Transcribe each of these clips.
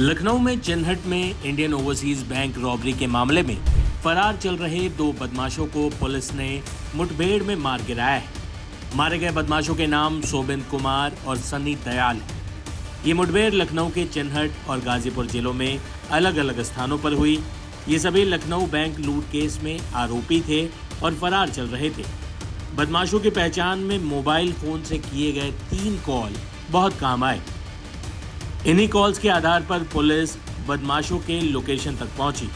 लखनऊ में चिन्हट में Indian overseas bank robbery के मामले में फरार चल रहे दो बदमाशों को पुलिस ने मुठभेड़ में मार गिराया है। मारे गए बदमाशों के नाम सोबिंद कुमार और सन्नी दयाल है। ये मुठभेड़ लखनऊ के चिन्हट और गाजीपुर जिलों में अलग अलग स्थानों पर हुई। ये सभी लखनऊ बैंक लूट केस में आरोपी थे और फरार चल रहे थे। बदमाशों की पहचान में मोबाइल फोन से किए गए 3 कॉल बहुत काम आए। इन्हीं कॉल्स के आधार पर पुलिस बदमाशों के लोकेशन तक पहुंची।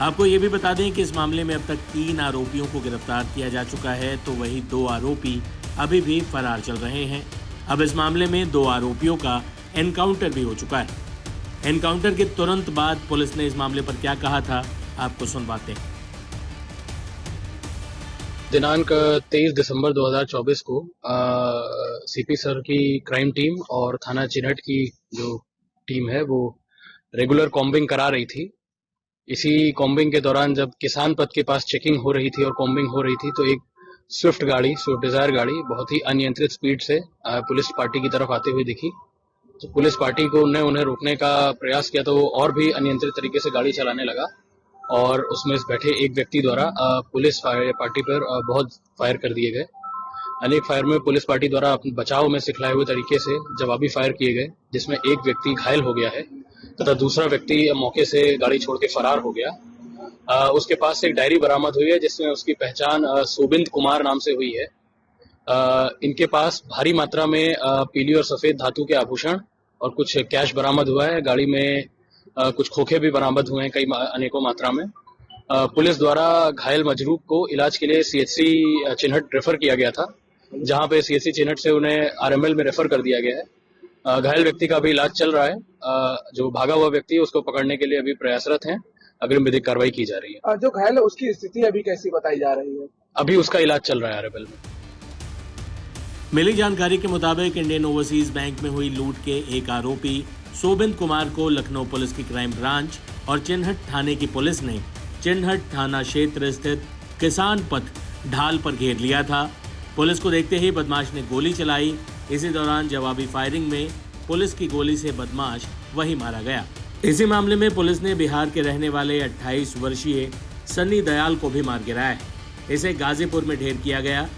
आपको ये भी बता दें कि इस मामले में अब तक 3 आरोपियों को गिरफ्तार किया जा चुका है, तो वही 2 आरोपी अभी भी फरार चल रहे हैं। अब इस मामले में 2 आरोपियों का एनकाउंटर भी हो चुका है। एनकाउंटर के तुरंत बाद पुलिस ने इस मामले पर क्या कहा था, आपको सुनवाते हैं। दिनांक 23 दिसंबर 2024 को सीपी सर की क्राइम टीम और थाना चिन्हट की जो टीम है वो रेगुलर कॉम्बिंग करा रही थी। इसी कॉम्बिंग के दौरान जब किसान पथ के पास चेकिंग हो रही थी और कॉम्बिंग हो रही थी तो एक स्विफ्ट डिजायर गाड़ी बहुत ही अनियंत्रित स्पीड से पुलिस पार्टी की तरफ आते हुए दिखी। तो पुलिस पार्टी को उन्हें रोकने का प्रयास किया तो वो और भी अनियंत्रित तरीके से गाड़ी चलाने लगा और उसमें बैठे एक व्यक्ति द्वारा पुलिस पार्टी पर बहुत फायर कर दिए गए। अनेक फायर में पुलिस पार्टी द्वारा अपने बचाव में सिखलाए हुए तरीके से जवाबी फायर किए गए, जिसमें एक व्यक्ति घायल हो गया है तथा दूसरा व्यक्ति मौके से गाड़ी छोड़ के फरार हो गया। उसके पास से एक डायरी बरामद हुई है जिसमें उसकी पहचान सोबिंद कुमार नाम से हुई है। इनके पास भारी मात्रा में पीली और सफेद धातु के आभूषण और कुछ कैश बरामद हुआ है। गाड़ी में कुछ खोखे भी बरामद हुए हैं कई अनेकों मात्रा में। पुलिस द्वारा घायल मजरूब को इलाज के लिए सीएचसी चिन्हट रेफर किया गया था, जहां पे सीएचसी चिन्हट से उन्हें आरएमएल में रेफर कर दिया गया है। घायल व्यक्ति का अभी इलाज चल रहा है। जो भागा हुआ व्यक्ति है उसको पकड़ने के लिए अभी प्रयासरत हैं। अग्रिम विधिक कार्रवाई की जा रही है। जो घायल है उसकी स्थिति अभी कैसी बताई जा रही है? अभी उसका इलाज चल रहा है आरएमएल में। मिली जानकारी के मुताबिक इंडियन ओवरसीज बैंक में हुई लूट के एक आरोपी सोबिंद कुमार को लखनऊ पुलिस की क्राइम ब्रांच और चिन्हट थाने की पुलिस ने चिन्हट थाना क्षेत्र स्थित किसान पथ ढाल पर घेर लिया था। पुलिस को देखते ही बदमाश ने गोली चलाई। इसी दौरान जवाबी फायरिंग में पुलिस की गोली से बदमाश वहीं मारा गया। इसी मामले में पुलिस ने बिहार के रहने वाले 28 वर्षीय सन्नी दयाल को भी मार गिराया। इसे गाजीपुर में ढेर किया गया।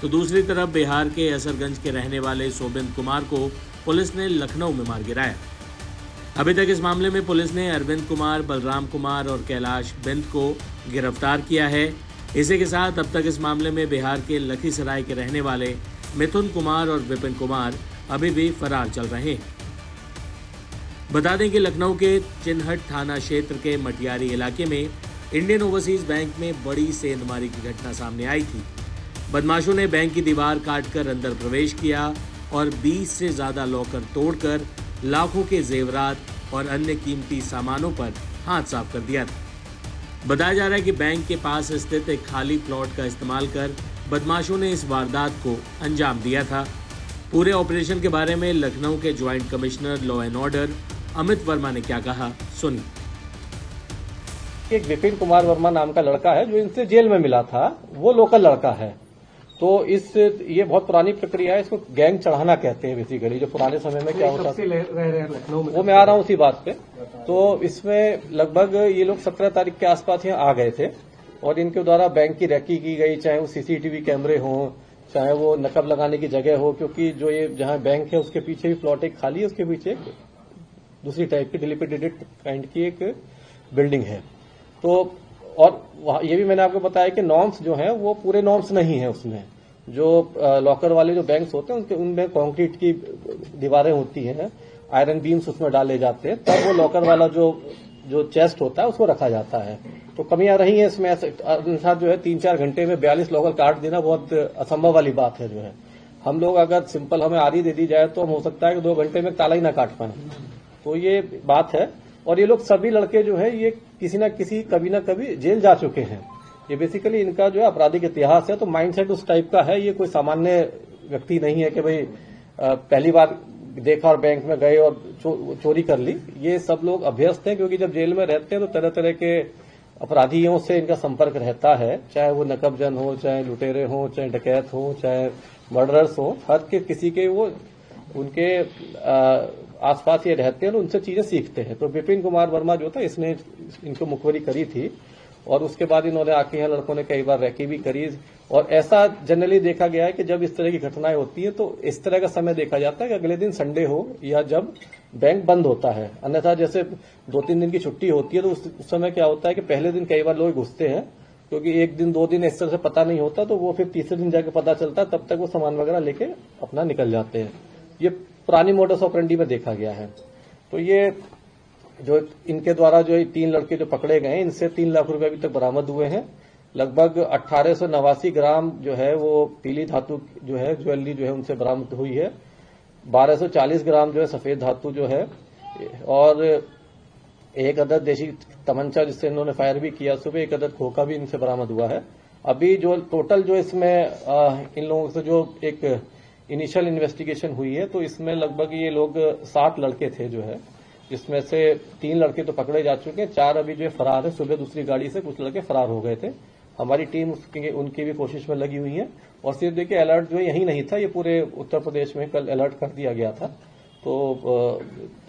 तो दूसरी तरफ बिहार के असरगंज के रहने वाले सोबिंद कुमार को पुलिस ने लखनऊ में मार गिराया। अभी तक इस मामले में पुलिस ने अरविंद कुमार, बलराम कुमार और कैलाश बिंद को गिरफ्तार किया है। इसी के साथ अब तक इस मामले में बिहार के लखीसराय के रहने वाले मिथुन कुमार और विपिन कुमार अभी भी फरार चल रहे हैं। बता दें कि लखनऊ के चिन्हट थाना क्षेत्र के मटियारी इलाके में इंडियन ओवरसीज बैंक में बड़ी सेंधमारी की घटना सामने आई थी। बदमाशों ने बैंक की दीवार काटकर अंदर प्रवेश किया और 20 से ज़्यादा लॉकर तोड़कर लाखों के जेवरात और अन्य कीमती सामानों पर हाथ साफ कर दिया था। बताया जा रहा है कि बैंक के पास स्थित एक खाली प्लॉट का इस्तेमाल कर बदमाशों ने इस वारदात को अंजाम दिया था। पूरे ऑपरेशन के बारे में लखनऊ के joint commissioner law and order Amit Verma ने क्या कहा, सुनिए। एक विपिन कुमार वर्मा नाम का लड़का है जो इनसे जेल में मिला था, वो लोकल लड़का है। तो ये बहुत पुरानी प्रक्रिया है, इसको गैंग चढ़ाना कहते हैं बेसिकली। जो पुराने समय में क्या होता था, वो मैं आ रहा हूँ उसी बात पे। तो इसमें लगभग ये लोग 17 तारीख के आसपास यहाँ आ गए थे और इनके द्वारा बैंक की रैकी की गई, चाहे वो सीसीटीवी कैमरे हों, चाहे वो नकब लगाने की जगह हो, क्योंकि जो ये जहाँ बैंक है उसके पीछे भी प्लॉट एक खाली है, उसके पीछे एक दूसरी टाइप की डिलिपिडेटेड काइंड की एक बिल्डिंग है। तो और ये भी मैंने आपको बताया कि नॉर्म्स जो हैं वो पूरे नॉर्म्स नहीं है उसमें। जो लॉकर वाले जो बैंक्स होते हैं उनमें कंक्रीट की दीवारें होती हैं, आयरन बीम्स उसमें डाले जाते हैं, तब वो लॉकर वाला जो चेस्ट होता है उसको रखा जाता है। तो कमियां रही हैं इसमें। साथ जो है 3-4 घंटे में 42 लॉकर काट देना बहुत असंभव वाली बात है। जो है हम लोग अगर सिंपल हमें आरी दे दी जाए तो हो सकता है कि 2 घंटे में ताला ही ना काट पाए। तो ये बात है। और ये लोग सभी लड़के जो है ये किसी न किसी कभी न कभी जेल जा चुके हैं। ये बेसिकली इनका जो है आपराधिक इतिहास है। तो माइंडसेट उस टाइप का है। ये कोई सामान्य व्यक्ति नहीं है कि भाई पहली बार देखा और बैंक में गए और चोरी कर ली। ये सब लोग अभ्यस्त हैं, क्योंकि जब जेल में रहते हैं तो तरह तरह के अपराधियों से इनका संपर्क रहता है, चाहे वो नकबजन हो, चाहे लुटेरे हो, चाहे डकैत हो, चाहे मर्डरर्स हो। हर के किसी के वो उनके आसपास ये रहते हैं और उनसे चीजें सीखते हैं। तो विपिन कुमार वर्मा जो था इसने इनको मुखबरी करी थी और उसके बाद इन्होंने आके यहाँ लड़कों ने कई बार रैकी भी करी। और ऐसा जनरली देखा गया है कि जब इस तरह की घटनाएं होती है तो इस तरह का समय देखा जाता है कि अगले दिन संडे हो या जब बैंक बंद होता है। अन्यथा जैसे 2-3 दिन की छुट्टी होती है तो उस समय क्या होता है कि पहले दिन कई बार लोग घुसते हैं, क्योंकि 1 दिन 2 दिन इस तरह से पता नहीं होता, तो वो फिर तीसरे दिन जाके पता चलता है, तब तक वो सामान वगैरह लेके अपना निकल जाते हैं। ये पुरानी मोडस ऑपरेंडी में देखा गया है। तो ये जो इनके द्वारा जो 3 लड़के जो पकड़े गए, इनसे 3 लाख रुपए अभी तक बरामद हुए हैं। लगभग 1889 ग्राम जो है वो पीली धातु जो है ज्वेलरी जो है उनसे बरामद हुई है। 1240 ग्राम जो है सफेद धातु जो है, और 1 अदद देशी तमंचा जिससे इन्होंने फायर भी किया सुबह, 1 अदद खोखा भी इनसे बरामद हुआ है। अभी जो टोटल जो इसमें इन लोगों से जो एक इनिशियल इन्वेस्टिगेशन हुई है तो इसमें लगभग ये लोग 60 लड़के थे जो है, जिसमें से 3 लड़के तो पकड़े जा चुके हैं, 4 अभी जो है फरार है। सुबह दूसरी गाड़ी से कुछ लड़के फरार हो गए थे। हमारी टीम उनकी भी कोशिश में लगी हुई है। और सिर्फ देखिए अलर्ट जो है यही नहीं था, ये पूरे उत्तर प्रदेश में कल अलर्ट कर दिया गया था। तो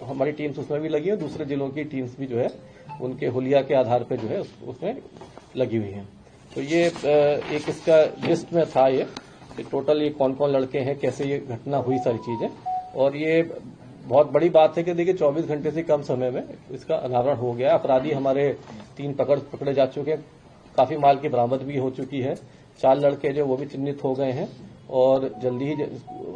हमारी टीम्स उसमें भी लगी है, दूसरे जिलों की टीम्स भी जो है उनके हुलिया के आधार पर जो है उसमें लगी हुई है। तो ये एक इसका लिस्ट में था ये टोटल ये कौन कौन लड़के हैं, कैसे ये घटना हुई, सारी चीजें। और ये बहुत बड़ी बात है कि देखिए 24 घंटे से कम समय में इसका अनावरण हो गया। अपराधी हमारे 3 पकड़े जा चुके हैं, काफी माल की बरामद भी हो चुकी है। 4 लड़के जो वो भी चिन्हित हो गए हैं और जल्दी ही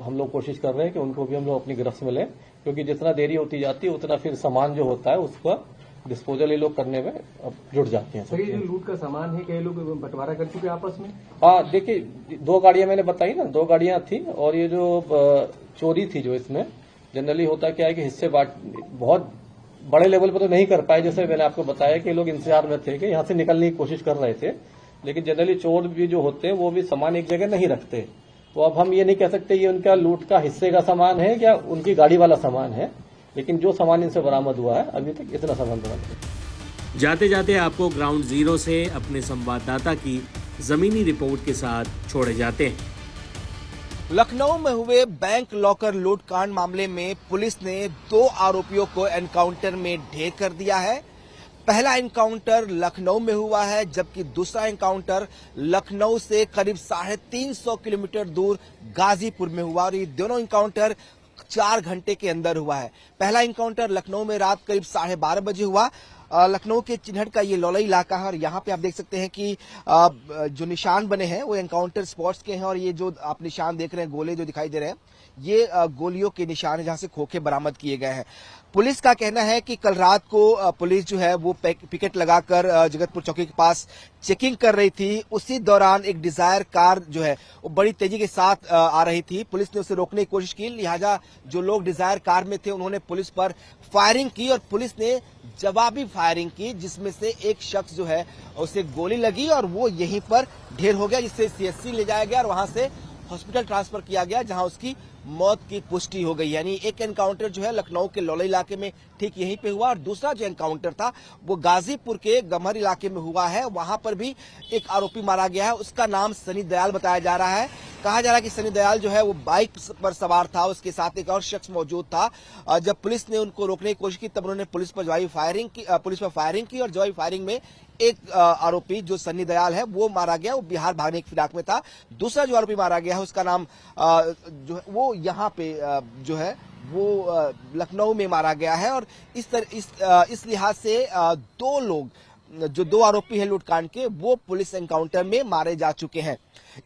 हम लोग कोशिश कर रहे हैं कि उनको भी हम लोग अपनी गिरफ्त में लें, क्योंकि जितना देरी होती जाती है उतना फिर सामान जो होता है उसका डिस्पोजल ये लोग करने में अब जुट जाते हैं। सर ये जो लूट का सामान है क्या ये लोग बंटवारा कर चुके हैं आपस में? हाँ, देखिए 2 गाड़ियां मैंने बताई ना, 2 गाड़ियां थी। और ये जो चोरी थी जो इसमें जनरली होता क्या है कि हिस्से बहुत बड़े लेवल पर तो नहीं कर पाए, जैसे मैंने आपको बताया कि लोग इंतजार में थे कि यहां से निकलने की कोशिश कर रहे थे। लेकिन जनरली चोर भी जो होते हैं वो भी सामान एक जगह नहीं रखते। तो अब हम ये नहीं कह सकते ये उनका लूट का हिस्से का सामान है या उनकी गाड़ी वाला सामान है, लेकिन जो सामान इनसे बरामद हुआ है अभी तक इतना सामान बरामद है। जाते जाते आपको ग्राउंड जीरो से अपने संवाददाता की जमीनी रिपोर्ट के साथ छोड़े जाते हैं। लखनऊ में हुए बैंक लॉकर लूटकांड मामले में पुलिस ने 2 आरोपियों को एनकाउंटर में ढेर कर दिया है। पहला एनकाउंटर लखनऊ में हुआ है, जबकि दूसरा एनकाउंटर लखनऊ से करीब 350 किलोमीटर दूर गाजीपुर में हुआ। और ये दोनों एनकाउंटर 4 घंटे के अंदर हुआ है। पहला एनकाउंटर लखनऊ में रात करीब 12:30 बजे हुआ। लखनऊ के चिन्हट का ये लौलई इलाका है और यहाँ पे आप देख सकते हैं कि जो निशान बने हैं वो एनकाउंटर स्पॉट्स के हैं। और ये जो आप निशान देख रहे हैं, गोले जो दिखाई दे रहे हैं, ये गोलियों के निशान है जहां से खोखे बरामद किए गए हैं। पुलिस का कहना है कि कल रात को पुलिस जो है वो पिकेट लगाकर जगतपुर चौकी के पास चेकिंग कर रही थी। उसी दौरान एक डिजायर कार जो है वो बड़ी तेजी के साथ आ रही थी। पुलिस ने उसे रोकने की कोशिश की, लिहाजा जो लोग डिजायर कार में थे उन्होंने पुलिस पर फायरिंग की और पुलिस ने जवाबी फायरिंग की, जिसमें से एक शख्स जो है उसे गोली लगी और वो यहीं पर ढेर हो गया, जिससे सीएचसी ले जाया गया और वहां से हॉस्पिटल ट्रांसफर किया गया, जहां उसकी मौत की पुष्टि हो गई। यानी एक एनकाउंटर जो है लखनऊ के लौलई इलाके में ठीक यहीं पे हुआ और दूसरा जो एनकाउंटर था वो गाजीपुर के गमहर इलाके में हुआ है। वहां पर भी एक आरोपी मारा गया है, उसका नाम सनी दयाल बताया जा रहा है। कहा जा रहा है कि सनी दयाल जो है वो बाइक पर सवार था, उसके साथ एक और शख्स मौजूद था। जब पुलिस ने उनको रोकने की कोशिश की तब उन्होंने पुलिस पर फायरिंग की और जवाबी फायरिंग में एक आरोपी जो सन्नी दयाल है वो मारा गया। वो बिहार भागने की फिराक में था। दूसरा जो आरोपी मारा गया है उसका नाम जो है वो यहाँ पे जो है वो लखनऊ में मारा गया है। और इस लिहाज से 2 लोग जो 2 आरोपी हैं लूटकांड के वो पुलिस एनकाउंटर में मारे जा चुके हैं।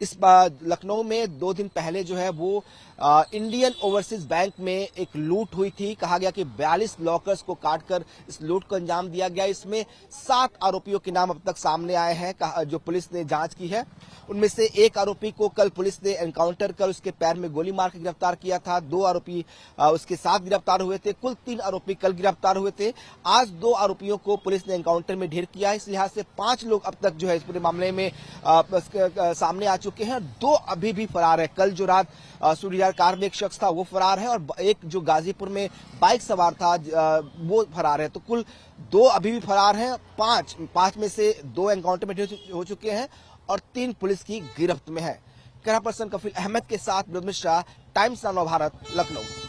इस बार लखनऊ में 2 दिन पहले जो है वो इंडियन ओवरसीज बैंक में एक लूट हुई थी। कहा गया कि 42 लॉकर्स को काटकर इस लूट को अंजाम दिया गया। इसमें 7 आरोपियों के नाम अब तक सामने आए हैं जो पुलिस ने जांच की है। उनमें से एक आरोपी को कल पुलिस ने एनकाउंटर कर उसके पैर में गोली मार के गिरफ्तार किया था। 2 आरोपी उसके साथ गिरफ्तार हुए थे। कुल 3 आरोपी कल गिरफ्तार हुए थे। आज 2 आरोपियों को पुलिस ने एनकाउंटर में ढेर किया है। इस लिहाज से 5 लोग अब तक जो है इस पूरे मामले में सामने आ चुके हैं। 2 अभी भी फरार है। कल जो रात सूर्यार कार में एक शख्स था वो फरार है और एक जो गाजीपुर में बाइक सवार था वो फरार है। तो कुल 2 अभी भी फरार हैं। 5 में से 2 एनकाउंटर में हो चुके हैं और 3 पुलिस की गिरफ्त में है। कैमरा पर्सन कफील अहमद के साथ विनोद मिश्रा, टाइम्स नाउ भारत, लखनऊ।